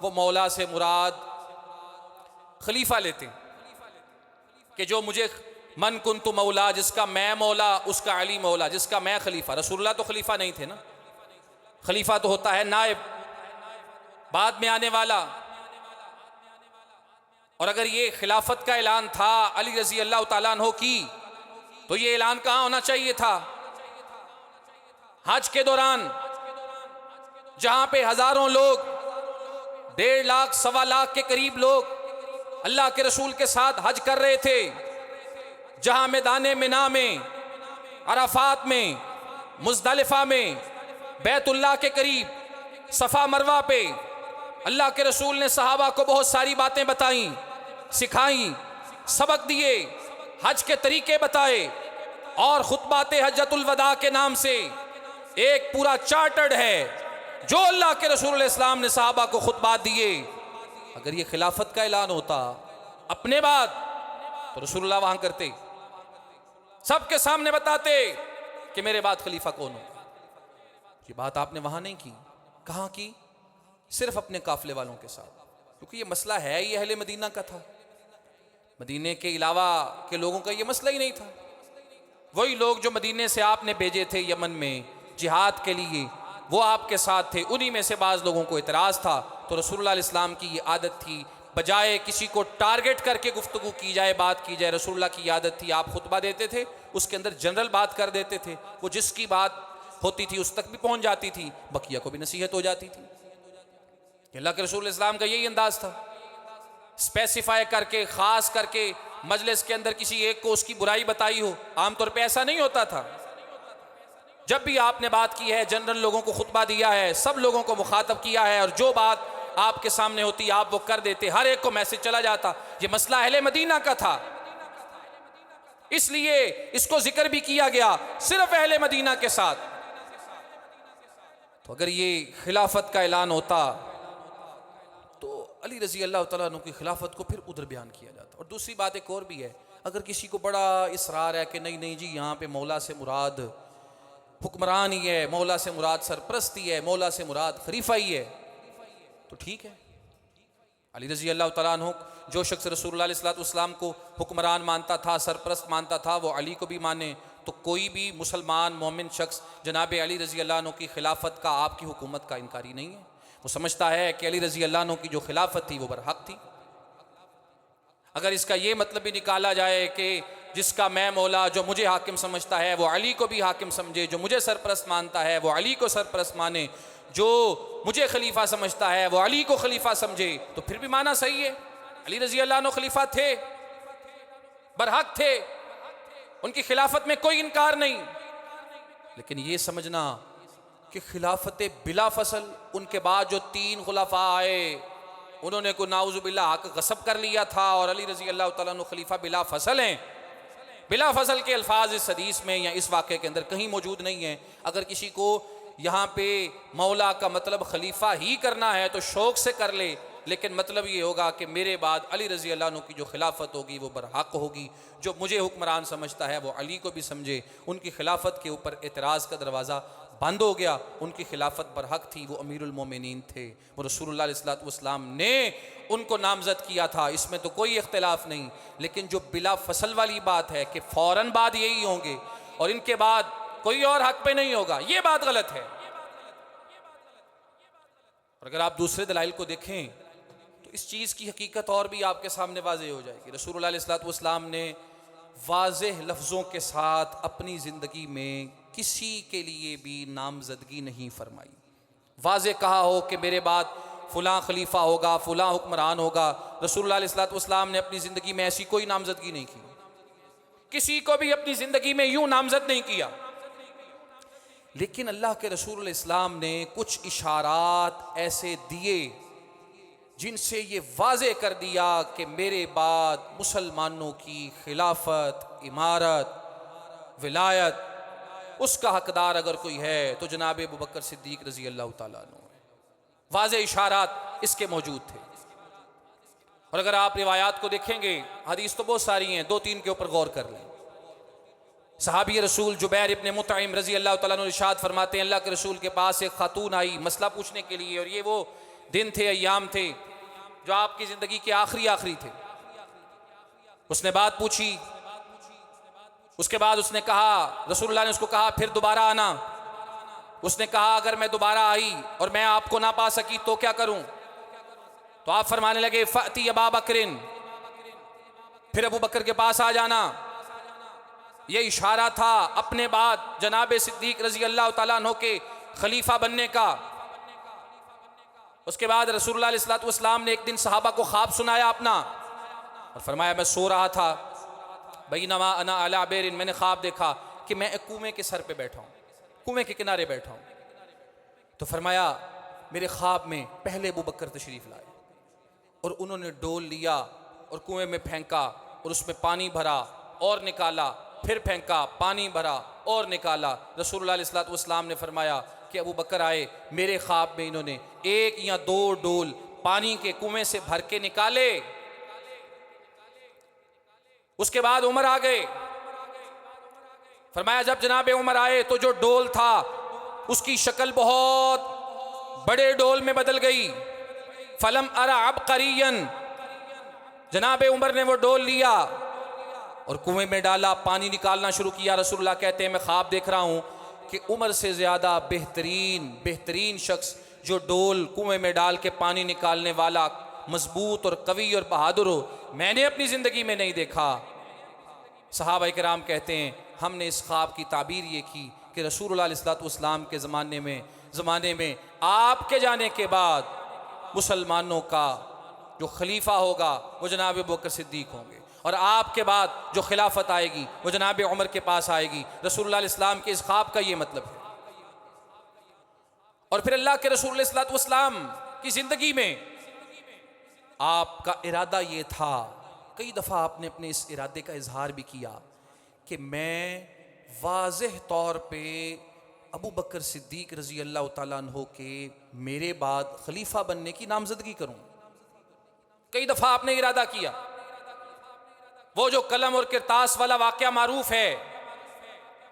वो मौला से मुराद खलीफा लेते हैं कि जो मुझे मन कुन्तु मौला, जिसका मैं मौला उसका अली मौला, जिसका मैं खलीफा। रसूलुल्लाह तो खलीफा नहीं थे ना, खलीफा तो होता है नायब, बाद में आने वाला। और अगर ये खिलाफत का ऐलान था अली रजी अल्लाह तआला अन्हु की, तो ये ऐलान कहाँ होना चाहिए था? हज के दौरान, जहां पे हजारों लोग, 1.5 लाख 1.25 लाख के करीब लोग अल्लाह के रसूल के साथ हज कर रहे थे, जहां मैदान मिना में, अराफात में, मुज़दलिफा में, बैतुल्लाह के करीब, सफ़ा मरवा पे अल्लाह के रसूल ने सहाबा को बहुत सारी बातें बताई, सिखाई, सबक दिए, हज के तरीके बताए, और खुतबाते हज्जतुल वदा के नाम से एक पूरा चार्टर्ड है जो अल्लाह के रसूल इस्लाम ने सहाबा को खुतबात दिए। अगर ये खिलाफत का ऐलान होता अपने बाद, तो रसूलुल्लाह वहां करते, सबके सामने बताते कि मेरे बाद खलीफा कौन हो। ये बात आपने वहां नहीं की। कहाँ की? सिर्फ अपने काफिले वालों के साथ, क्योंकि ये मसला है ये अहले मदीना का था। मदीने के अलावा के लोगों का ये मसला ही नहीं था। वही लोग जो मदीने से आपने भेजे थे यमन में जिहाद के लिए, वो आपके साथ थे। उन्हीं में से बाज़ लोगों को इतराज़ था, तो रसूलुल्लाह इस्लाम की ये आदत थी, बजाय किसी को टारगेट करके गुफ्तगू की जाए, बात की जाए, रसूलुल्लाह की आदत थी, आप खुतबा देते थे, उसके अंदर जनरल बात कर देते थे, वो जिसकी बात होती थी उस तक भी पहुंच जाती थी, बकिया को भी नसीहत हो जाती थी। अल्लाह के रसूल इस्लाम का यही अंदाज था, स्पेसिफाई करके, खास करके मजलिस के अंदर किसी एक को उसकी बुराई बताई हो। आमतौर पे ऐसा नहीं होता था। जब भी आपने बात की है, जनरल लोगों को खुतबा दिया है, सब लोगों को मुखातब किया है, और जो बात आपके सामने होती आप वो कर देते, हर एक को मैसेज चला जाता। ये मसला अहले मदीना का था, इसलिए इसको जिक्र भी किया गया सिर्फ अहले मदीना के साथ। तो अगर ये खिलाफत का ऐलान होता तो अली रजी अल्लाह तआला अन्हु की खिलाफत को फिर उधर बयान किया जाता। और दूसरी बात एक और भी है, अगर किसी को बड़ा इसरार है कि नहीं नहीं जी यहाँ पे मौला से मुराद हुक्मरान ही है, मौला से मुराद सरपरस्ती है, मौला से मुराद खलीफा ही है, तो ठीक है। अली रजी अल्लाह तआला अन्हु, जो शख्स रसूलुल्लाह अलैहि वसल्लम को हुक्मरान मानता था, सरपरस्त मानता था, वो अली को भी माने, तो कोई भी मुसलमान मोमिन शख्स जनाब अली रजी अल्लाह अन्हु की खिलाफत का, आपकी हुकूमत का इनकारी नहीं है। वो समझता है कि अली रजी अल्लाह अन्हु की जो खिलाफत थी वो बरहक थी। अगर इसका ये मतलब भी निकाला जाए कि जिसका मैं मौला, जो मुझे हाकिम समझता है वो अली को भी हाकिम समझे, जो मुझे सरपरस्त मानता है वो अली को सरपरस्त माने, जो मुझे खलीफा समझता है वो अली को खलीफा समझे, तो फिर भी माना सही है। अली रजी अल्लाह अन्हु खलीफा थे, बरहक थे, उनकी खिलाफत में कोई इनकार नहीं। लेकिन ये समझना कि खिलाफत बिला फसल, उनके बाद जो 3 खुलाफा आए उन्होंने को नाउजुबिल्लाह हक गसब कर लिया था, और अली रजी अल्लाह तआला अन्हु खलीफा बिला फसल हैं। बिला फसल के अल्फाज इस हदीस में या इस वाक़े के अंदर कहीं मौजूद नहीं है। अगर किसी को यहाँ पे मौला का मतलब खलीफा ही करना है तो शौक से कर ले, लेकिन मतलब ये होगा कि मेरे बाद अली रज़ी अल्लाह अन्हु की जो खिलाफत होगी वो बरहक होगी। जो मुझे हुक्मरान समझता है वो अली को भी समझे। उनकी खिलाफत के ऊपर एतराज़ का दरवाज़ा बंद हो गया। उनकी खिलाफत बरहक थी, वो अमीरुल मोमिनीन थे, वो रसूलुल्लाह अलैहि वसल्लम ने उनको नामज़द किया था, इसमें तो कोई इख्तिलाफ़ नहीं। लेकिन जो बिला फसल वाली बात है कि फ़ौरन बाद यही होंगे और इनके बाद कोई और हक पे नहीं होगा, ये बात गलत है। और अगर आप दूसरे दलाइल को देखें तो इस चीज़ की हकीकत और भी आपके सामने वाज़ेह हो जाएगी। रसूलुल्लाह अलैहि वसल्लम ने वाज़ेह लफ्ज़ों के साथ अपनी ज़िंदगी में किसी के लिए भी नामज़दगी नहीं फरमाई। वाज़ेह कहा हो कि मेरे बाद फ़लाँ खलीफा होगा, फ़लाँ हुक्मरान होगा। रसूलुल्लाह अलैहि वसल्लम ने अपनी ज़िंदगी में ऐसी कोई नामज़दगी नहीं की, किसी को भी अपनी ज़िंदगी में यूँ नामज़द नहीं किया। लेकिन अल्लाह के रसूल इस्लाम ने कुछ इशारात ऐसे दिए जिनसे ये वाज़े कर दिया कि मेरे बाद मुसलमानों की खिलाफत, इमारत, विलायत, उसका हकदार अगर कोई है तो जनाब अबू बकर सिद्दीक रज़ी अल्लाह तआला अन्हु है। वाज़े इशारात इसके मौजूद थे। और अगर आप रिवायात को देखेंगे, हदीस तो बहुत सारी हैं, 2-3 के ऊपर गौर कर लें। सहाबी रसूल जुबैर इब्ने मुतइम रज़ी अल्लाह तआला अन्हु इरशाद फरमाते हैं, अल्लाह के रसूल के पास एक खातून आई मसला पूछने के लिए, और ये वो दिन थे, अय्याम थे जो आपकी ज़िंदगी के आखिरी थे। उसने बात पूछी, उसके बाद उसने कहा, रसूलुल्लाह ने उसको कहा फिर दोबारा आना। उसने कहा अगर मैं दोबारा आई और मैं आपको ना पा सकी तो क्या करूं? तो आप फरमाने लगे फ़अती अबा बकरिन, फिर अबू बकर के पास आ जाना। ये इशारा था अपने बाद जनाब सिद्दीक रज़ी अल्लाह तआला अन्हु के खलीफा बनने का। उसके बाद रसूलुल्लाह अलैहि वसल्लम ने एक दिन सहाबा को ख्वाब सुनाया अपना, और फरमाया मैं सो रहा था, बैनमा अना अला बेरिन, मैंने ख्वाब देखा कि मैं एक कुएं के सर पे बैठा हूँ, कुएं के किनारे बैठा हूँ। तो फरमाया मेरे ख्वाब में पहले अबू बकर तशरीफ़ लाए और उन्होंने डोल लिया और कुएं में फेंका और उसमें पानी भरा और निकाला, फिर फेंका, पानी भरा और निकाला। रसूलुल्लाह अलैहि वसल्लम ने फरमाया कि अबू बकर आए, मेरे ख्वाब में इन्होंने 1 या 2 डोल पानी के कुएं से भर के निकाले। उसके बाद उमर आ गए। फरमाया जब जनाब उमर आए तो जो डोल था उसकी शक्ल बहुत बड़े डोल में बदल गई। फलम अरा अबकरियन, जनाब उमर ने वो डोल लिया और कुएं में डाला, पानी निकालना शुरू किया। रसूलुल्लाह कहते हैं मैं ख्वाब देख रहा हूं कि उमर से ज़्यादा बेहतरीन शख्स जो डोल कुएं में डाल के पानी निकालने वाला, मजबूत और कवी और बहादुर हो, मैंने अपनी ज़िंदगी में नहीं देखा। सहाबा इकराम कहते हैं हमने इस ख्वाब की ताबीर ये की कि रसूलुल्लाह अलैहि वसल्लम के ज़माने में आपके जाने के बाद मुसलमानों का जो खलीफा होगा वो जनाब अबू बकर सिद्दीक होंगे, और आपके बाद जो खिलाफत आएगी वो जनाब उमर के पास आएगी। रसूलुल्लाह अलैहि वसल्लम के इस ख्वाब का ये मतलब है। और फिर अल्लाह के रसूल अलैहि वसल्लम की ज़िंदगी में आपका इरादा ये था, कई दफ़ा आपने अपने इस इरादे का इजहार भी किया कि मैं वाज़ेह तौर पे अबू बकर सिद्दीक रज़ी अल्लाह तआला अन्हु के मेरे बाद खलीफा बनने की नामज़दगी करूं। कई दफ़ा आपने इरादा किया। वो जो कलम और किरतास वाला वाक़या मारूफ है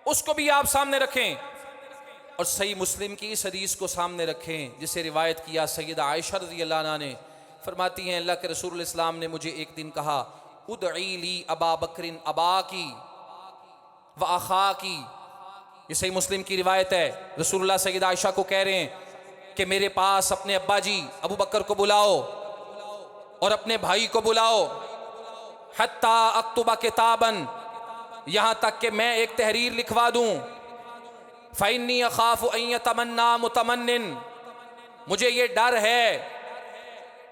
उसको भी आप सामने रखें, और सही मुस्लिम की इस हदीस को सामने रखें जिसे रिवायत किया सैयदा आयशा रज़ी अल्लाह अन्हा ने। फरमाती हैं अल्लाह के रसूल इस्लाम ने मुझे एक दिन कहा उदई ली अबा बकरिन अबा की व अखा की। ये सही मुस्लिम की रिवायत है। रसूलुल्लाह सैयदा आयशा को कह रहे हैं कि मेरे पास अपने अब्बा जी अबू बकर को बुलाओ और अपने भाई को बुलाओ, हत्ता अक्तुबा किताबन, यहाँ तक कि मैं एक तहरीर लिखवा दूँ। फ़इन्नी अखाफ़ु अन यतमन्ना मुतमन्निन, मुझे ये डर है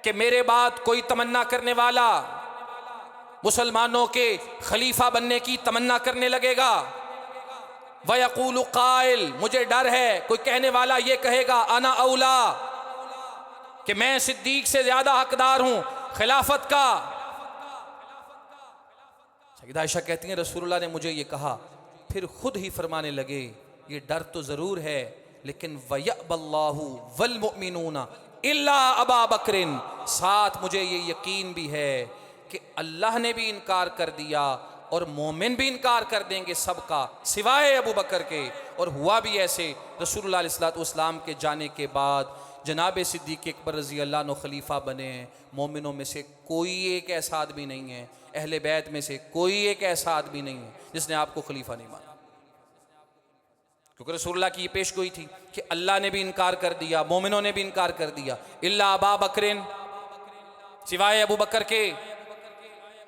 कि मेरे बाद कोई तमन्ना करने वाला मुसलमानों के खलीफा बनने की तमन्ना करने लगेगा। वयक़ूलु क़ाइल, मुझे डर है कोई कहने वाला ये कहेगा अना औला, कि मैं सिद्दीक से ज़्यादा हकदार हूँ खिलाफत का। सैयदा आयशा कहती हैं रसूलुल्लाह ने मुझे ये कहा, फिर खुद ही फरमाने लगे ये डर तो ज़रूर है लेकिन वयअबल्लाहु वल मुमिनूना इल्ला अबा बकरिन, साथ मुझे ये यकीन भी है कि अल्लाह ने भी इनकार कर दिया और मोमिन भी इनकार कर देंगे सबका, सिवाय अबू बकर के। और हुआ भी ऐसे। रसूलुल्लाह अलैहि वसल्लम के जाने के बाद जनाब सिद्दीक़ अकबर रज़ी अल्लाह अन्हु खलीफा बने हैं। मोमिनों में से कोई एक ऐसा आदमी नहीं है, अहले बैत में से कोई एक ऐसा आदमी नहीं है जिसने आपको खलीफा नहीं माना, क्योंकि रसूलुल्लाह की ये पेशगोई थी कि अल्लाह ने भी इनकार कर दिया, मोमिनों ने भी इनकार कर दिया। इल्ला अबा बकरिन, सिवाय अबू बकर के।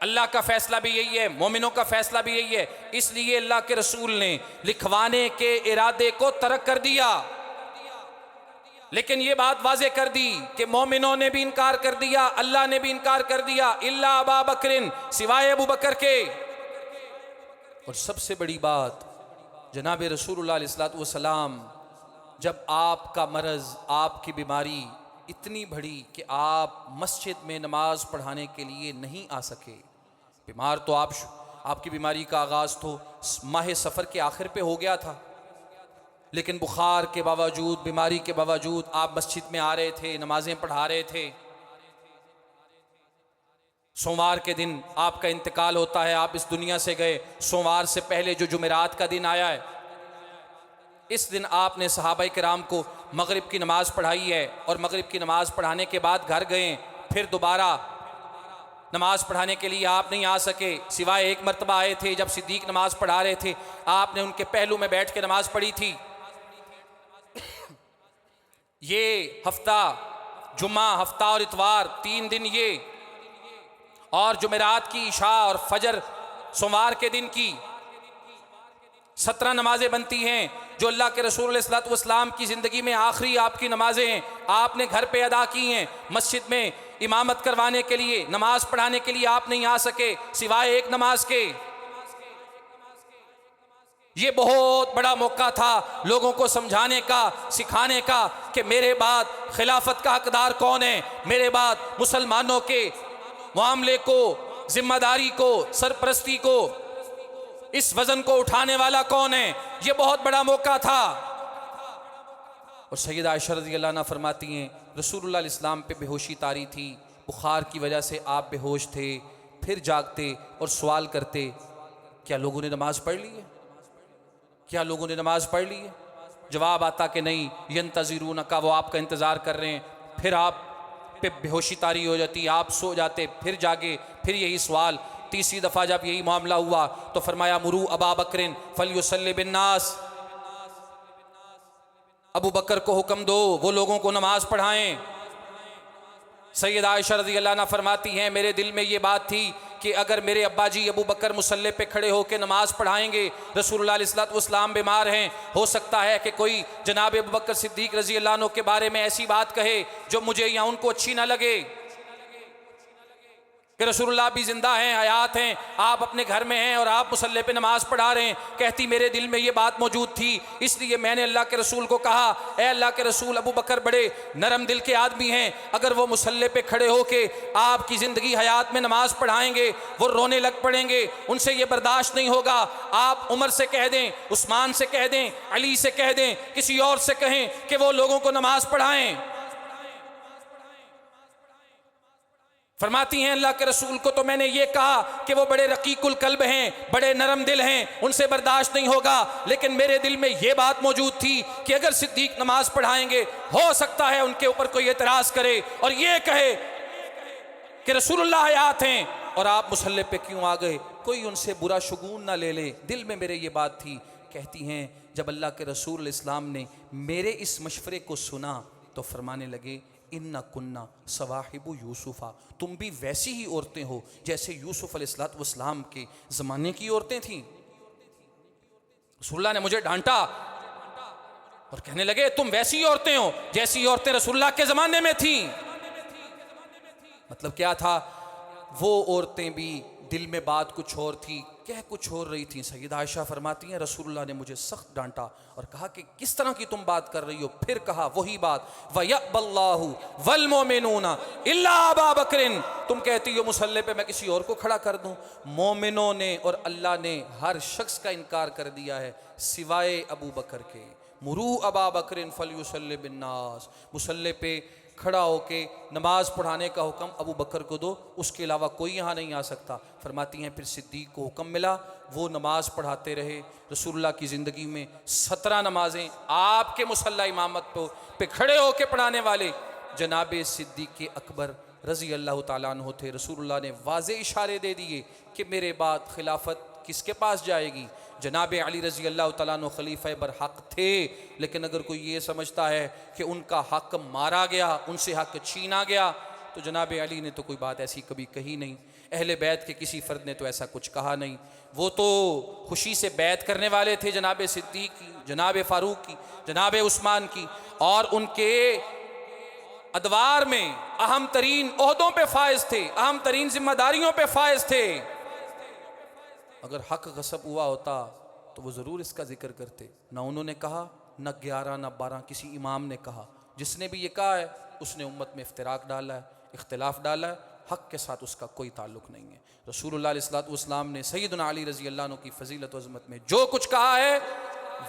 अल्लाह का फैसला भी यही है, मोमिनों का फैसला भी यही है। इसलिए अल्लाह के रसूल ने लिखवाने के इरादे को तर्क कर दिया, लेकिन ये बात वाजे कर दी कि मोमिनों ने भी इनकार कर दिया, अल्लाह ने भी इनकार कर दिया। इल्ला अबा बकरिन, सिवाय अबू बकर के। और सबसे बड़ी बात, जनाब रसूलुल्लाह अलैहि वसल्लम, जब आपका मरज़, आपकी बीमारी इतनी बड़ी कि आप मस्जिद में नमाज पढ़ाने के लिए नहीं आ सके, बीमार तो आपकी बीमारी का आगाज़ तो माह सफ़र के आखिर पे हो गया था, लेकिन बुखार के बावजूद, बीमारी के बावजूद आप मस्जिद में आ रहे थे, नमाजें पढ़ा रहे थे। सोमवार के दिन आपका इंतकाल होता है, आप इस दुनिया से गए। सोमवार से पहले जो जुमेरात का दिन आया है, इस दिन आपने सहाबाए किराम को मगरिब की नमाज़ पढ़ाई है, और मगरिब की नमाज़ पढ़ाने के बाद घर गए। फिर दोबारा नमाज़ पढ़ाने के लिए आप नहीं आ सके, सिवाय एक मरतबा आए थे जब सिद्दीक नमाज़ पढ़ा रहे थे, आपने उनके पहलू में बैठ के नमाज़ पढ़ी थी। ये हफ्ता, जुम्मा, हफ्ता और इतवार, 3 दिन ये, और जुमेरात की इशा और फजर सोमवार के दिन की 17 नमाजें बनती हैं, जो अल्लाह के रसूल अलैहि वसल्लम की ज़िंदगी में आखिरी आपकी नमाजें हैं। आपने घर पे अदा की हैं। मस्जिद में इमामत करवाने के लिए, नमाज पढ़ाने के लिए आप नहीं आ सके, सिवाय एक नमाज के। ये बहुत बड़ा मौका था लोगों को समझाने का, सिखाने का कि मेरे बाद खिलाफत का हकदार कौन है, मेरे बाद मुसलमानों के मामले को, जिम्मेदारी को, सरपरस्ती को, इस वजन को उठाने वाला कौन है। ये बहुत बड़ा मौका था। और सैयदा आयशा रज़ी अल्लाह अन्हा फरमाती हैं, रसूलुल्लाह इस्लाम पे बेहोशी तारी थी, बुखार की वजह से आप बेहोश थे, फिर जागते और सवाल करते, क्या लोगों ने नमाज पढ़ ली है, क्या लोगों ने नमाज पढ़ ली है? जवाब आता कि नहीं, यंतज़िरून का, वो आपका इंतज़ार कर रहे हैं। फिर आप पे बेहोशी तारी हो जाती, आप सो जाते, फिर जागे, फिर यही सवाल। तीसरी दफ़ा जब यही मामला हुआ तो फरमाया, मुरू अबा बकरिन फलयुसल्लि बिन्नास, अबू बकर को हुक्म दो, वो लोगों को नमाज पढ़ाएं। सैयदा आयशा रज़ी अल्लाह अन्हा फरमाती हैं, मेरे दिल में ये बात थी कि अगर मेरे अब्बा जी अबू बकर मुसल्ले पे खड़े होकर नमाज पढ़ाएंगे, रसूलुल्लाह अलैहि वसल्लम बीमार हैं, हो सकता है कि कोई जनाब अबू बकर सिद्दीक़ रज़ी अल्लाह अन्हु के बारे में ऐसी बात कहे जो मुझे या उनको अच्छी ना लगे, कि रसूलुल्लाह भी जिंदा हैं, हयात हैं, आप अपने घर में हैं और आप मुसल्ले पे नमाज पढ़ा रहे हैं। कहती मेरे दिल में ये बात मौजूद थी, इसलिए मैंने अल्लाह के रसूल को कहा, ए अल्लाह के रसूल, अबू बकर बड़े नरम दिल के आदमी हैं, अगर वो मुसल्ले पे खड़े होके आपकी ज़िंदगी हयात में नमाज पढ़ाएंगे, वो रोने लग पड़ेंगे, उनसे ये बर्दाश्त नहीं होगा। आप उमर से कह दें, उस्मान से कह दें, अली से कह दें, किसी और से कहें कि वो लोगों को नमाज पढ़ाएं। फरमाती हैं अल्लाह के रसूल को तो मैंने ये कहा कि वो बड़े रकीकुल कल्ब हैं, बड़े नरम दिल हैं, उनसे बर्दाश्त नहीं होगा, लेकिन मेरे दिल में ये बात मौजूद थी कि अगर सिद्दीक नमाज पढ़ाएंगे, हो सकता है उनके ऊपर कोई एतराज करे और ये कहे कि रसूलुल्लाह हयात हैं और आप मुसल्ले पे क्यों आ गए, कोई उनसे बुरा शुगून ना ले ले। दिल में मेरे ये बात थी। कहती हैं जब अल्लाह के रसूल इस्लाम ने मेरे इस मशवरे को सुना तो फरमाने लगे, इन्ना कुन्ना सवाहिबु यूसुफ़ा, तुम भी वैसी ही औरतें हो जैसे यूसुफ अलैहिस्सलाम के ज़माने की औरतें थीं। रसूलुल्लाह ने मुझे डांटा और कहने लगे, तुम वैसी औरतें हो जैसी औरतें रसूलुल्लाह के ज़माने में थीं। मतलब क्या था, वो औरतें भी दिल में बात कुछ और थी, कह कुछ और रही थी। सैयदा आयशा फरमाती हैं, रसूलुल्लाह ने मुझे सख्त डांटा और कहा कि किस तरह की तुम बात कर रही हो। फिर कहा वही बात, वयअबल्लाहु वल मोमिनूना इल्ला अबा बकरिन, तुम कहती हो मुसल्ले पे मैं किसी और को खड़ा कर दूं। मोमिनों ने और अल्लाह ने हर शख्स का इनकार कर दिया है सिवाय अबू बकर के। मुरू अबा बकरिन फलयुसल्लि बिन्नास, मुसल्ले पे खड़ा होके नमाज पढ़ाने का हुक्म अबू बकर को दो, उसके अलावा कोई यहाँ नहीं आ सकता। फरमाती हैं फिर सिद्दीक को हुक्म मिला, वो नमाज पढ़ाते रहे। रसूलुल्लाह की ज़िंदगी में 17 नमाजें आपके मुसल्ला इमामत पे खड़े होके पढ़ाने वाले जनाब सिद्दीक अकबर रज़ी अल्लाह ताला अन्हु थे। रसूलुल्लाह ने वाज़े इशारे दे दिए कि मेरे बाद खिलाफत किसके पास जाएगी। जनाब अली रज़ी अल्लाह ताला अन्हु खलीफा बरहक थे, लेकिन अगर कोई ये समझता है कि उनका हक मारा गया, उनसे हक छीना गया, तो जनाब अली ने तो कोई बात ऐसी कभी कही नहीं। अहले बैत के किसी फ़र्द ने तो ऐसा कुछ कहा नहीं। वो तो खुशी से बैत करने वाले थे जनाब सिद्दीक की, जनाब फ़ारूक की, जनाब उस्मान की, और उनके अदवार में अहम तरीन ओहदों पे फायज थे, अहम तरीन जिम्मेदारियों पे फायज थे। अगर हक गसब हुआ होता तो वो ज़रूर इसका जिक्र करते। ना उन्होंने कहा, न 11 न 12 किसी इमाम ने कहा। जिसने भी ये कहा है उसने उम्मत में इफ्तिराक डाला है, इख्तिलाफ डाला है, हक के साथ उसका कोई ताल्लुक़ नहीं है। रसूलुल्लाह अलैहि वसल्लम ने सैयदना अली रज़ी अल्लाह अन्हु की फ़जीलत व अज़मत में जो कुछ कहा है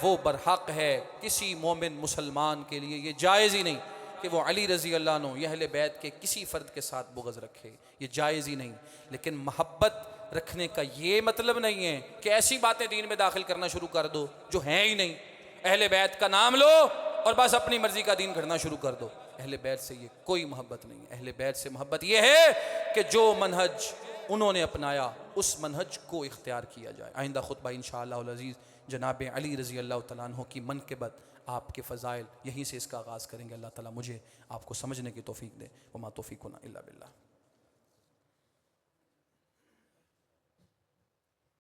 वो बरहक है। किसी मोमिन मुसलमान के लिए ये जायज़ ही नहीं कि वो अली रज़ी अल्लाह अन्हु या अहले बैत के किसी फ़र्द के साथ बुग़्ज़ रखे, ये जायज़ ही नहीं। लेकिन मोहब्बत रखने का ये मतलब नहीं है कि ऐसी बातें दीन में दाखिल करना शुरू कर दो जो हैं ही नहीं। अहले बैत का नाम लो और बस अपनी मर्ज़ी का दीन घड़ना शुरू कर दो। अहले बैत से ये कोई मोहब्बत नहीं है। अहले बैत से मोहब्बत ये है कि जो मनहज उन्होंने अपनाया उस मनहज को इख्तियार किया जाए। आइंदा खुतबा इंशाअल्लाह अज़ीज़ जनाब अली रज़ी अल्लाह तआला अन्हु की मनक़िबत, आपके फ़ज़ाइल, यहीं से इसका आगाज़ करेंगे। अल्लाह ताला मुझे आपको समझने की तौफ़ीक दे। वमा तौफ़ीक़ुना इल्ला बिल्लाह।